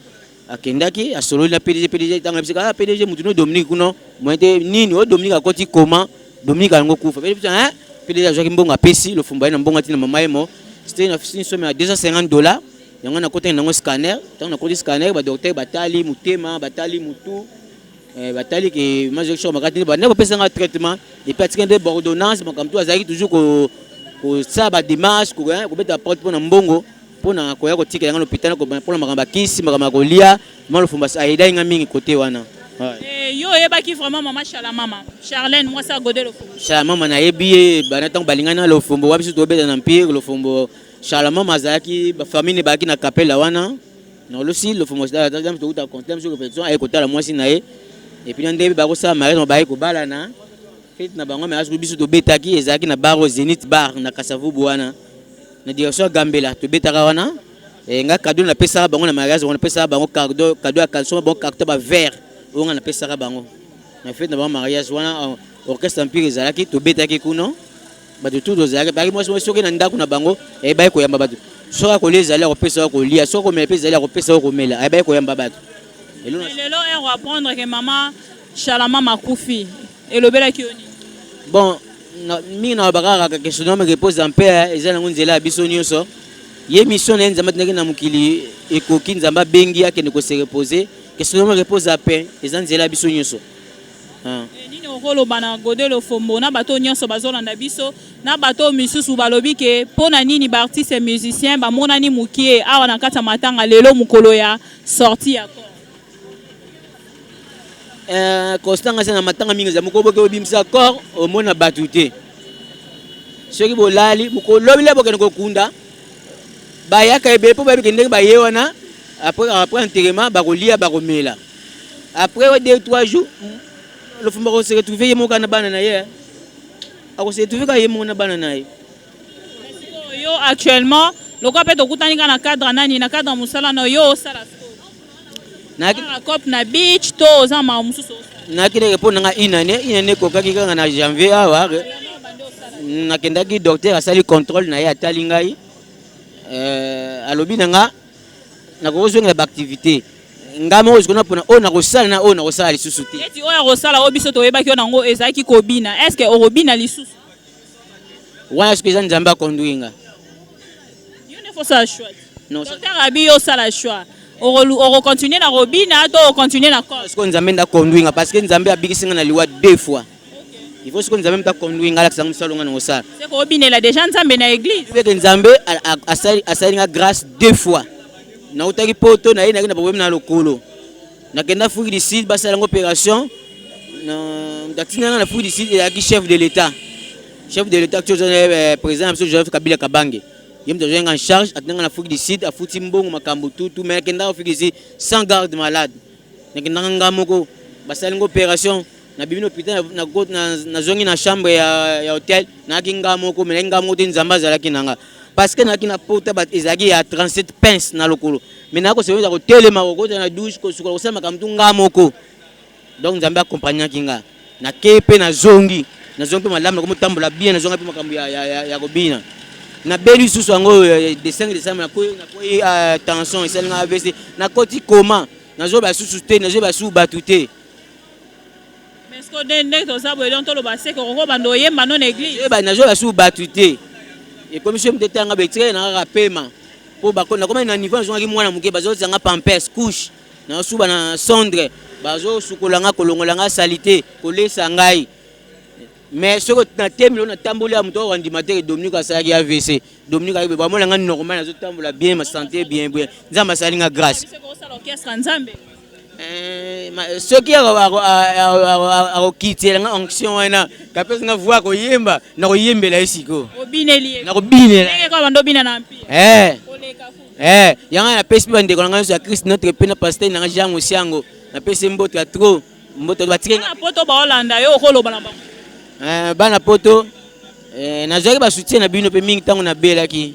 akendaki asolo na PDG tanga bisika PDG mutuno Dominique kuno moite nini o Dominique akoti comment Dominique ango kufa hein PDG ajoki mbongo apesi le fumba na mbongo tina mama emo c'était une somme à $250 yango na kota na scanner tanga na koti scanner ba docteur batali mutema batali mutu batali ke majoksho makati ba na pesa nga traitement et puis atikende ordonnance makamtu azaki toujours ko ça ba démarche ko beta porte pour na mbongo pona koya kotika yanga l'hôpital ko pona makamba kisi makamba kolia malo fumba aida nga mingi côté wana yo yebaki vraiment maman Chalamama Charlène moi ça Godelo Chalamama na yebi bana tang balingana lo fumbo wabisu to beta na empire lo fumbo Chalamama azaki ba famille baki na capella wana non le si le fumbo ça dame to ta compter sur répétition ay kotala moi si na et puis ndebe ba ko sa mariage ba ko balana fait na bango mariage bisu to betaki ezaki na bar au Zenith bar na Kasavubu wana na direction Gambela to betaka wana e nga cadeau na pesa bango na mariage on pesa bango cadeau à caleçon bon carton ba vert on na pesa bango na fait na bango mariage wana orchestre empire ezalaki to betaki kuno ba de tout dozalaki ba moi soki na ndako na bango e ba ko yamba ba soka ko les aller ko pesa ko lia soko me pesa aller ko pesa ko mela e ba ko yamba ba lelo on va apprendre que maman Chalamama Koufi et le bela kioni bon mi na bakaka ka question me repose en paix ezala ngunzela biso nyonso ye mission na nzamba tinaki na mukili ekoki nzamba bengi yake ne ko se reposer question me repose en paix ezala nzela biso nyonso nini okoloba na Godelo Fombo na bato nyonso bazolanda biso na bato misusu balobi ke pona nini ba artiste musicien ba monani mukie awa na kata matanga lelo mukolo ya sortie ya Constant na matanga mingi za mukobo ke obimisa corps au mona batute soki bolali mukolo lobi lebo ke ko kunda ba yaka ebe po ba ke ndenge ba yewana après enterrement bakolia bakomela après 2-3 jours le fumba ko se retrouver yemo kana bana na ye ako se retrouver ka yemo na bana na ye yo actuellement loko pe to kutani kana cadre nani na cadre musala na yo sala na cop na beach to za ma mususu na kile répondre nga inane ko kaki kanga na janvier awa na kendaki docteur asali contrôle na ye atali ngai alobi nanga na ko zonga ba activité ngamo ozikona pona ona kosala na ona kosala lisusu te eti oya kosala obiso to yebaki ona ngo ezaki kobina est-ce que orobina lisusu wana ce que za nzamba konduinga yo ne faut ça choix non docteur abi yo sala choix oro continuer na robina to continuer na cause ce que nzamba nda konduinga parce que nzamba abikisinga na liwa 2 fois il faut ce que nzamba mta konduinga la kisanga msalonga na osala c'est ko obina la déjà nzambe na église que nzambe asali nga grâce 2 fois na utaki poto na ina problème na lokolo na kenda fuki du sud basala opération na ndatina na fuki du sud ya ki chef de l'état que président monsieur Joseph Kabila Kabange yem de en charge atinanga na fuki du sud afuti mbongo makambo tout mais kenda fuki ici sans garde malade na kenda ngamoko basala opération na bibino hôpital na zongi na chambre ya hôtel na kingamoko mais ngamoko te nzamba zala kinanga parce que na kina pota bat ezaki ya 37 pinces na lokolo mais na ko se ko telema ko na douche ko sukola ko sema kamtunga moko donc nzambe accompagner kinga na kepe na zongi malamu ko mutambola bien na zonga pe makambo ya kobina na beli susu yango de 5 décembre na ko tension esalinga AVC na koti koma na zo ba susu te na zo ba su batute mais ce que dende to sabo elon to lo ba se ko bando yemba non église ba na zo ba su batute et comme je me détanga betire na rapema po bakona comme na niveau zonga ki mwana muke bazo zanga pampers couche na suba na sondre bazo sukolanga kolongolanga salité kolesa ngai mais ce que na temilo na tamboli ya muto wa ndimatere Dominique asaki AVC Dominique ayibe ba molanga normal na zo tambola bien ma santé bien nzamba salinga grâce c'est ko sala orchestre nzambe ce qui a quitté la onction wana kapesa nga voix ko yemba na ko yembela isiko obineli na ko binela ndenge ko bando bina na mpi yanga na pesi bande ko nga ya Christ notre pena pasteur na Jean Osiango na pesi mboto trop mboto batike na poto ba Holanda yo ko loba na bango bana poto na zoki ba soutien na bino pe mingi tango na belaki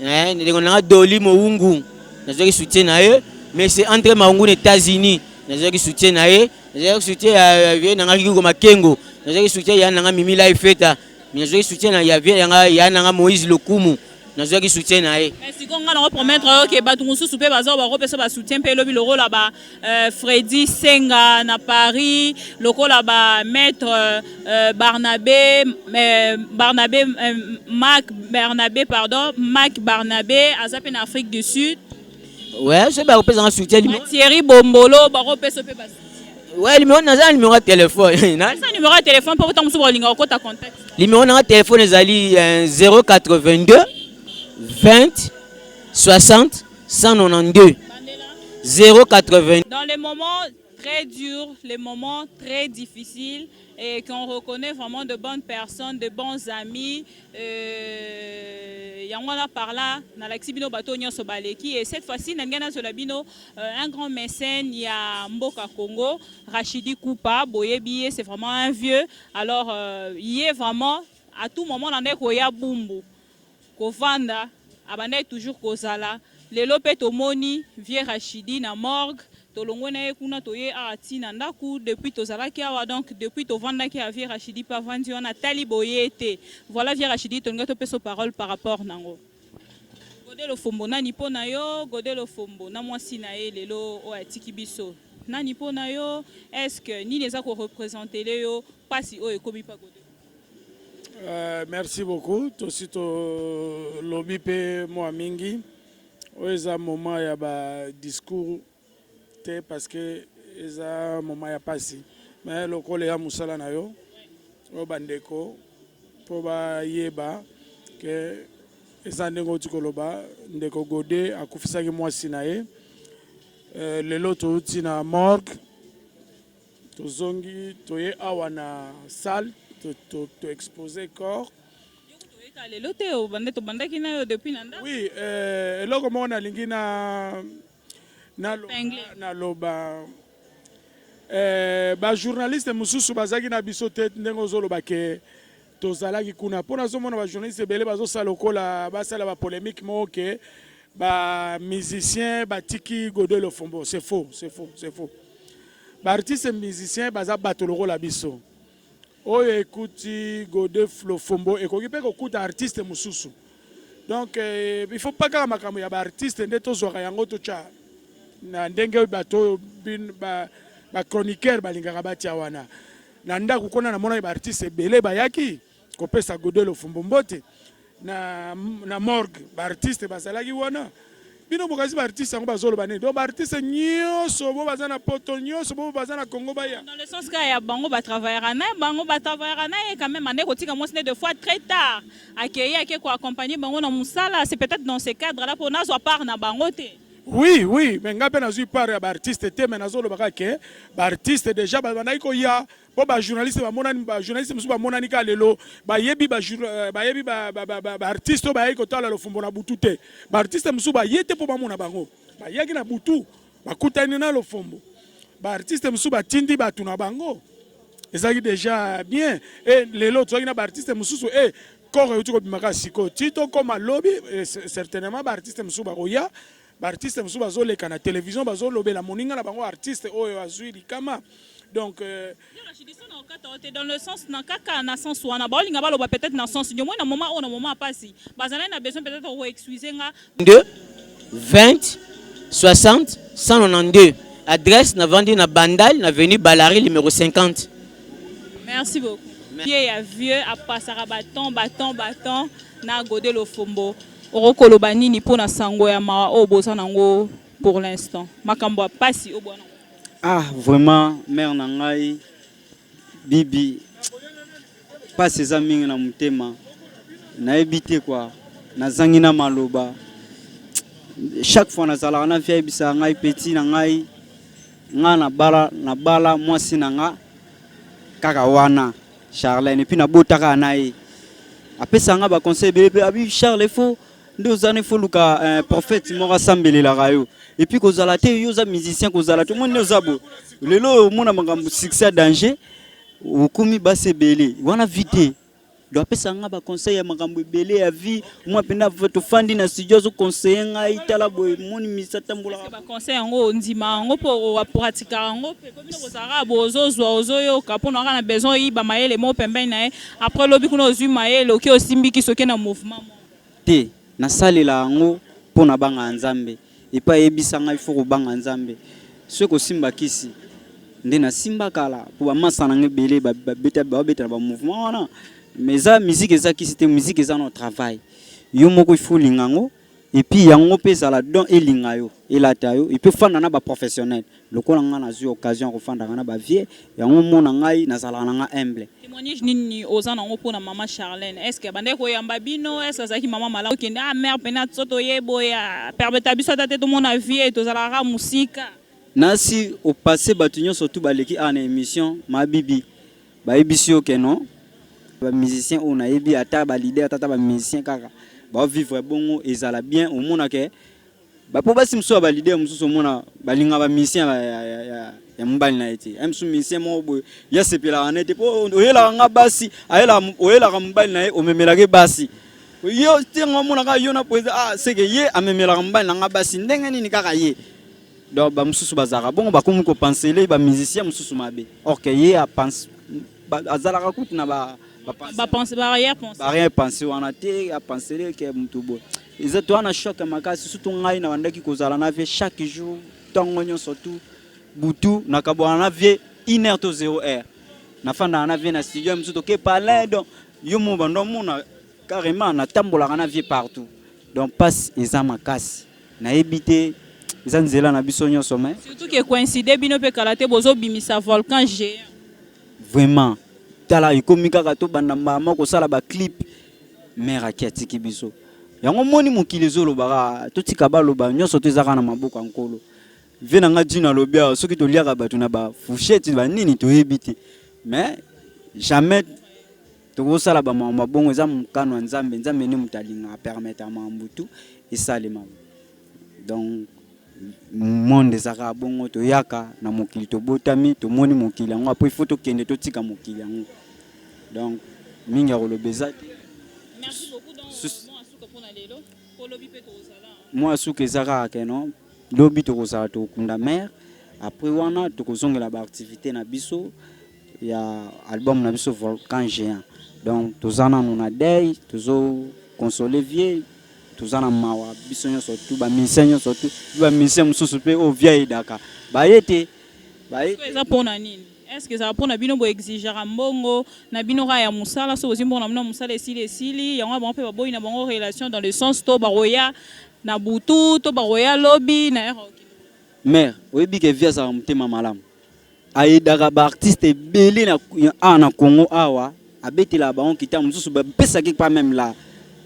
ndeko na doli mo wungu na zoki soutien na ye mais c'est entre Maungu et États-Unis na soutien na ye na soutien ya vie na ngaki ko makengo na soutien ya na Mimi Life Feta na soutien na ya vie ya na Moïse Lokumu na soutien na ye mais si ko ngana ko promettre que batu mususu pe bazo ba ko pesa ba soutien pe lobi loro la ba Freddy Senga na Paris loko la ba maître Barnabé Mac Barnabé azape na Afrique du Sud. Ouais, je sais pas représentant soutien Thierry Bombolo baro peso pe bas. Ouais, numéro na numéro de téléphone. Na numéro de téléphone pour tant musubo linga ko ta contact. Numéro na téléphone ezali 082 20 60 192 080. Dans les moments très durs, les moments très difficiles et qu'on reconnaît vraiment de bonnes personnes, de bons amis. Yangwana par là, na l'exibino bato nyonso baleki et cette fois-ci nangana Zolabino un grand mécène, il y a Mboka Congo, Rachidi Koupa, Boyebi, c'est vraiment un vieux. Alors il est vraiment à tout moment on est koya bumbu. Kovanda, abane toujours kozala. Lelo pe tomoni vieux Rachidi na morgue. Tolongo na kuna toye atina ndaku depuis tozalaki awa donc depuis tovandaki a vieux Rachidi pa vandi on a tali boyete. Voilà vieux Rachidi tonga to peso parole par rapport nango. Godelo Fombo nani pona yo, Godelo Fombo na mwasi na ye lelo o atiki biso. Nani pona yo, est-ce que ni les ako représenter le yo pasi o ekomi pa Godelo. Merci beaucoup. Tosito lobby pe moi mingi. Oeza moment ya ba discours te parce que eza moment ya pasi. Mais lokole ya musala na yo o bandeko po ba yeba que eza ndenge otikoloba ndeko Gode akufisaki mwasi na ye lelo touti na morgue tozongi toye awa na salle to exposer corps. Oui, eloko moko nalingi naloba ba journaliste mususu bazaki na biso te ndenge ozoloba ke tozalaki kuna mpona azomona ba journaliste ebele bazosala lokola basala ba polémique moko ke ba musicien batiki Godel Lofombo. C'est faux. Ba artiste musicien baza bato lokola biso oyo ekuti Godel Lofombo ekoki mpe kokuta artiste mususu. Donc il faut pas kaka makambo ya ba artiste nde tozwaka yango tocha na ndenge bato ba chroniqueur balingaka batia wana na ndako kona na mona ba artiste ebele bayaki kopesa Godel Lofombo mbote na morgue ba artiste bazalaki wana bino bokazi ba artiste yango bazoloba ne do ba artiste nyonso bo bazana poto nyonso bo bazana Congo baya dans le sens que ya bango ba travaillera na et quand même ane kotika moi c'est des fois très tard accueillir qui ko accompagner bango na musala c'est peut-être dans ce cadre là pour nazo part na bango te. Oui, mais ngape nazui part ya ba artiste te mais nazoloba ke ba artiste déjà ba naiko ya po ba journaliste ba monani ba journaliste musu ba monani ka lelo ba yebi ba artiste ba yiko tala Lofombo na butu te ba artiste musu ba yete po ba mona bango ba yaki na butu ba kutani na Lofombo ba artiste musu ba tindi ba tuna bango ezaki déjà bien et lelo toki na ba artiste musu kore utu ko bimaka siko tito comme lobby certainement ba artiste musu ba oya ba artiste musu bazoleka na télévision bazolobela moninga na bango artiste oyo azui likama. Donc dans le sens na kaka na sens wana ba linga ba loba peut-être na sens du moins na moment passé bazana na besoin peut-être de excuser nga 2 20 60 192 adresse na vendi na Bandal na avenue Balari numéro 50. Merci beaucoup. Vieux ya vieux a passera bâton na Godel Lofombo orokoloba nini pona sango ya ma oboza nango pour l'instant makambo pasi obona. Vraiment mère nangai bibi pas ces amis na mutema na ebité quoi na zangina maloba chaque fois na zala na vieille bisa ngai petit na ngai na bala mwasi na nga kaka wana Charlène et puis na botaka nae apesa nga ba conseil bebe abi Charles faut ndozane faut luka prophète mo rassembelela rayo et puis kozala te yoza musicien kozala te monde ozabo lelo mona makambo succès danger okumi basebele wana vite do apesa nga ba conseil ya makambo ebele ya vie moi pena to fandi na studio zo conseiller nga itala boy moni misata mbula ba conseil ngo ndima ngo pour pratiquer ngo pe comme no kozara bozozwa ozoyo kapona na besoin iba mayele mo pembe na après lobi kuno ozwi mayele oki osimbiki soke na mouvement te na salela ngo pona banga nzambe epa yebisanga ifo ko banga nzambe ce ko simba kisi nde na simba kala po ba masana ngebele ba beta ba mouvement wana mais ça musique ça qui c'était musique ça notre travail yo moko ifo lingango et puis yango pesa la don elinga yo elata yo et puis fanda na ba professionnel lokola nga na zu occasion ko fanda na ba vie yango mona ngai na sala na nga humble témoignage nini ozana ngo pona maman Charlène est-ce que bande ko yamba bino est-ce que ça ki maman mala okende mère pena tsoto yebo ya permettre biso tata tout mon avis et tozala ra musika nasi au passé batunyo surtout baleki en émission ma bibi ba ebisio ke non ba musicien on a ebi ata ba leader ata ba musicien kaka ba vivre bongo ezala bien au mona ke ba po basi mso ba leader mso mona ba linga ba musicien ya mbali na ete mso musicien mo boy ya sepela anete po oyela nga basi oyela ka mbali na o memelake basi yo tinga mona ka yo na poeza c'est que ye amemela ka mbali na nga basi ndenge nini kaka ye donc ba mso bazara bongo ba komu ko penser ba musicien mso mabe OK ye a pense azala ka kutu na ba penser barrière penser wana te a penser que mutubo ils toi na choc makasi surtout ngai na bandaki kozala na vie chaque jour tongo nyonso tout butu na kabwana na vie 1h to 0h na fanda na vie na studio mutu ke parler donc yo mo bando mona carrément na tambola na vie partout donc passe eza makasi na ebité eza nzela na biso nyonso mais surtout que coïncider bino pe kalate bozo bimisa volcan géant vraiment tala ikomika ka to banda mama ko sala ba clip mera kiatiki biso yango moni mokili zolo baka to tika ba loba nyonso to ezaka na maboko ankolo vena nga dina lobia soki to liaka batu na ba fourchette ba nini to ebite mais jamais to ko sala ba mama bongo za mukano nzambe ni mutalinga permettre mambutu et salema donc monde ezaka bongo toyaka na mokili tobotami tomoni mokili yango après il faut tokende totika mokili yango donc mingi akolobeza te. Merci beaucoup. Donc, moi, suka ezaka ke non lobi tokozala tokunda mer après wana tokozongela baactivité na biso ya album na biso Volcan Géant. Donc toza nanu na dei tozo consoler vie toza na mawa biso nyonso tu bamisien nyonso tu bamisien mosusu mpe oyo vieille daka bayete eza mpona nini? Est-ce que ça mpona bino boexigera mbongo na bino kaka ya mosala so ozi mbongo na bino mosala esili yango bango mpe baboyi na bango relation dans le sens to baroya na butu to baroya lobi na eroki mère oyebi ke vie azala motema malamu ayedaka baartiste ebele na Congo awa abetela bango kita mosusu bapesaki pa même la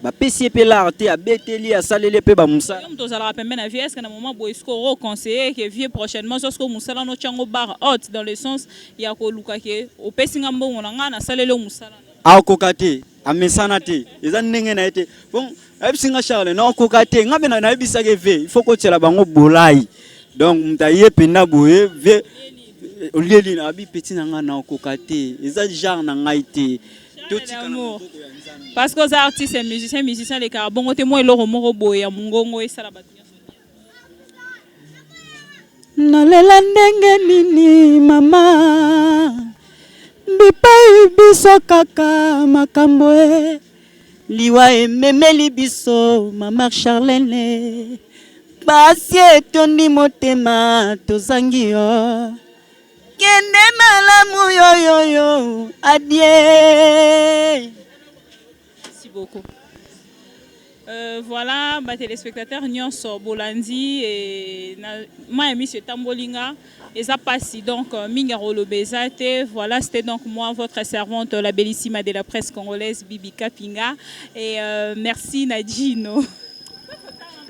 bapesi pe la arte abeteli asaleli pe bamusala yo mtozalaka pembe na vie. Est-ce que na moment boye esko reconseiller que vie prochainement sosko musala no tiango bar haute dans le sens ya koluka ke opesi nga mbongo na nga na saleli musala akoka te amesana te eza ndenge na ete bon abisinga Charles na akoka te ngabe na yebisaka ve il faut kotiela bango bolai donc mutaye penda boye vie olieli na abi petit na nga na akoka te eza genre na ngai te parce que les artistes et musiciens les carbons ont témoin leur moro boya mungongo et salabati nalela ndenge nini mama bipai biso kaka makambo e liwa ememeli biso mama Charlene basi etondi motema tozangi yo kende malamu yo adieu. Merci beaucoup. Voilà, bah, téléspectateurs Nyonso Bolandi et moi monsieur Tambolinga et ça passe donc Mingarolo Bezate. Voilà, c'était donc moi votre servante la bellissima de la presse congolaise Bibi Kapinga et merci Nadjino.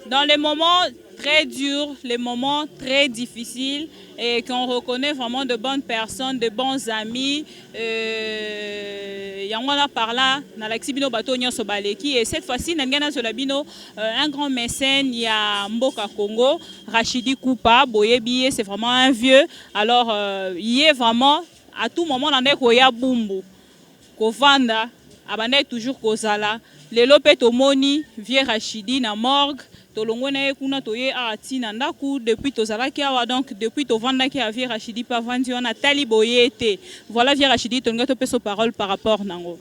Dans les moments très durs, les moments très difficiles et qu'on reconnaît vraiment de bonnes personnes, de bons amis. Yangwana par là, dans l'Axibino Bato Nyonso Baleki. Et cette fois-ci, Nangana Zolabino, un grand mécène, il y a Mboka Congo, Rachidi Koupa, Boyebi, c'est vraiment un vieux. Alors, il est vraiment, à tout moment, on est Koya Bumbu, Kovanda, Abane toujours Kozala, les Lopet Omoni, vieux Rachidi, na morgue. Depuis tozalaki awa donc depuis tovandaki a vie Rachidi pa vandi on a tali boyete voilà vie Rachidi tonga to peso parole par rapport nango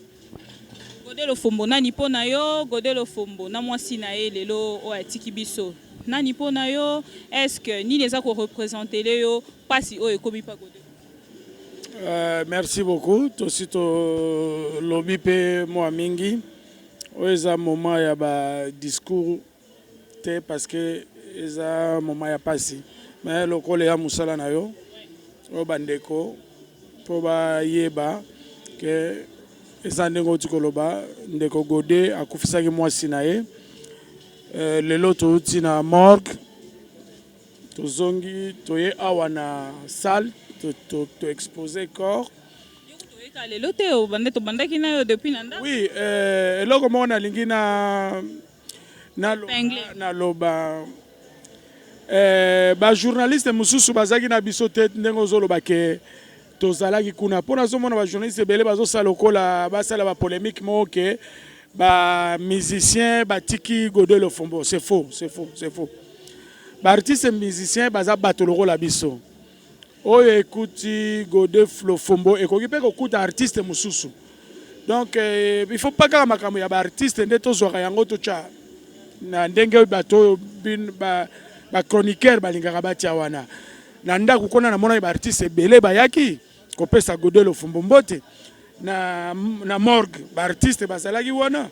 Godelo Fombo nani pona yo Godelo Fombo na mwasi na ye lelo o atiki biso nani pona yo est-ce que ni les ako représenter yo pasi o ekomi pa Godelo merci beaucoup tosi to lobby pe moi mingi oza moment ya ba discours parce que eza moment ya pasi mais lokole ya musala na yo o bandeko po ba yeba ke eza ndeko tikoloba ndeko Gode akufisaki mwasi na ye lelo touti na morgue tozongi toye awa na salle to exposer corps lelo te o bandeto bandaki na yo depuis nanda oui eloko moko nalingi na loba ba journaliste mususu bazaki na biso te ndenge ozoloba ke tozalaki kuna mpona azomona ba journaliste ebele bazosala lokola basala ba polémique moko ke ba musicien batiki Godelo Fombo. C'est faux. Ba artiste musicien baza bato lokola biso oyo ekuti Godelo Fombo ekoki mpe kokuta artiste mususu donc il faut pas kaka makambo ya ba artiste nde tozwaka yango tocha na ndenge bato ba chroniqueur balingaka batia wana na ndako kona na mona ba artiste ebele bayaki kopesa Godelo Fombo mbote na morgue ba artiste bazalaki wana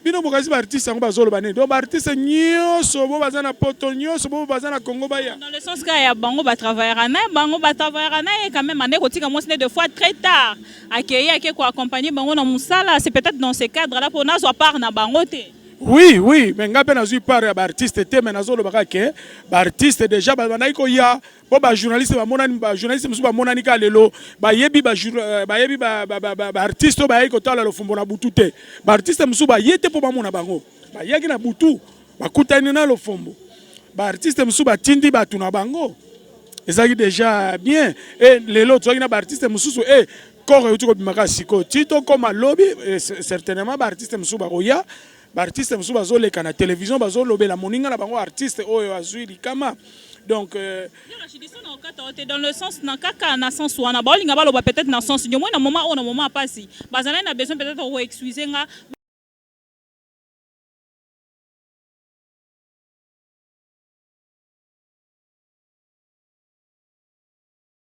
bino bokazi ba artiste yango bazoloba nini donc ba artiste nyonso bo bazana poto nyonso bo bazana Congo baya dans le sens ka ya bango ba travaillera na et quand même ane kotika moi de fois très tard accueillir qui ko accompagner bango na musala c'est peut-être dans ces cadres là pour nazo part na bango te. Oui, mais nga pena zui par ba artiste te mais nazolo baka ke ba artiste déjà ba na ko ya bo ba journaliste ba monani ba journaliste musu ba monani ka lelo ba yebi ba artiste ba yiko tala lo Fombo na butu te ba artiste musu ba yete po ba mona bango ba yaki na butu ba kutani na lo Fombo baartiste mosusu batindi bato na bango ezalaki déjà bien et lelo tozalaki na baartiste mosusu corps euti kobimaka sikoyo ti tokóma lobi certainement baartiste mosusu bakoya baartiste mosusu bazoleka na télévision bazolobela moninga na bango artiste oyo azwi likama donc dans le sens na kaka na sens wana baolinga baloba peut-être na sens nyomoi na moment passé bazana na besoin peut-être ko excuser nga